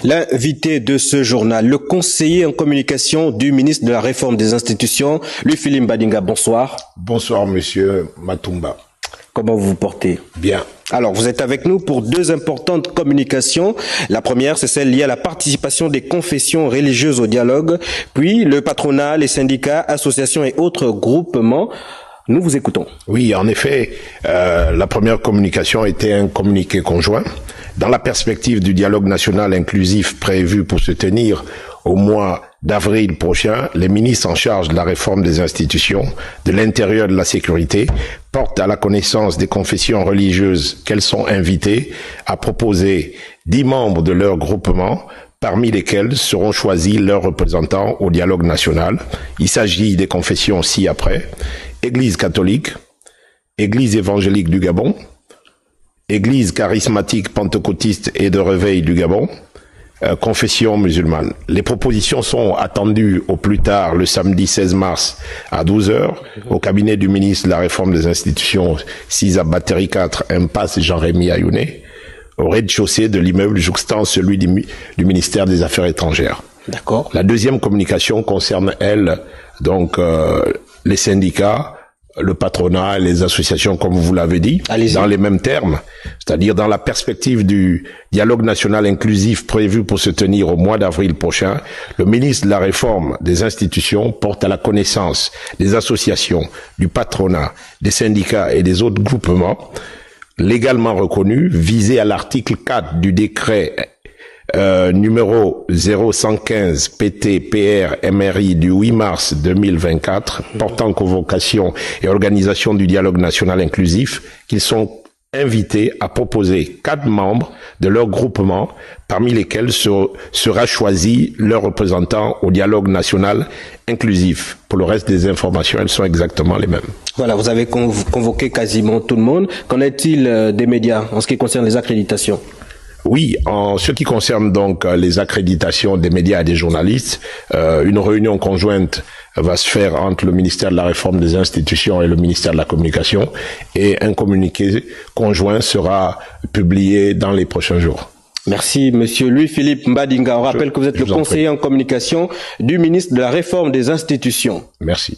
L'invité de ce journal, le conseiller en communication du ministre de la Réforme des institutions, Louis-Philippe Mbadinga, bonsoir. Bonsoir, monsieur Matumba. Comment vous vous portez? Bien. Alors, vous êtes avec nous pour deux importantes communications. La première, c'est celle liée à la participation des confessions religieuses au dialogue, puis le patronat, les syndicats, associations et autres groupements. Nous vous écoutons. Oui, en effet, la première communication était un communiqué conjoint. Dans la perspective du dialogue national inclusif prévu pour se tenir au mois d'avril prochain, les ministres en charge de la réforme des institutions, de l'intérieur et de la sécurité portent à la connaissance des confessions religieuses qu'elles sont invitées à proposer 10 membres de leur groupement, parmi lesquels seront choisis leurs représentants au dialogue national. Il s'agit des confessions ci-après: Église catholique, Église évangélique du Gabon, Église charismatique pentecôtiste et de réveil du Gabon, confession musulmane. Les propositions sont attendues au plus tard le samedi 16 mars à 12h au cabinet du ministre de la Réforme des institutions, 6 à Batterie 4, impasse Jean-Rémy Ayouné, au rez-de-chaussée de l'immeuble jouxtant celui du ministère des Affaires étrangères. D'accord. La deuxième communication concerne, elle, donc les syndicats, le patronat, les associations, comme vous l'avez dit, dans les mêmes termes, c'est-à-dire dans la perspective du dialogue national inclusif prévu pour se tenir au mois d'avril prochain. Le ministre de la Réforme des institutions porte à la connaissance des associations, du patronat, des syndicats et des autres groupements légalement reconnus, visés à l'article 4 du décret numéro 0115 PT-PR MRI du 8 mars 2024 portant convocation et organisation du dialogue national inclusif, qu'ils sont invités à proposer 4 membres de leur groupement, parmi lesquels sera choisi leur représentant au dialogue national inclusif. Pour le reste des informations, elles sont exactement les mêmes. Voilà, vous avez convoqué quasiment tout le monde. Qu'en est-il des médias en ce qui concerne les accréditations? Oui, en ce qui concerne donc les accréditations des médias et des journalistes, une réunion conjointe va se faire entre le ministère de la Réforme des institutions et le ministère de la Communication, et un communiqué conjoint sera publié dans les prochains jours. Merci, monsieur Louis-Philippe Mbadinga. On rappelle que vous êtes le conseiller en communication du ministre de la Réforme des institutions. Merci.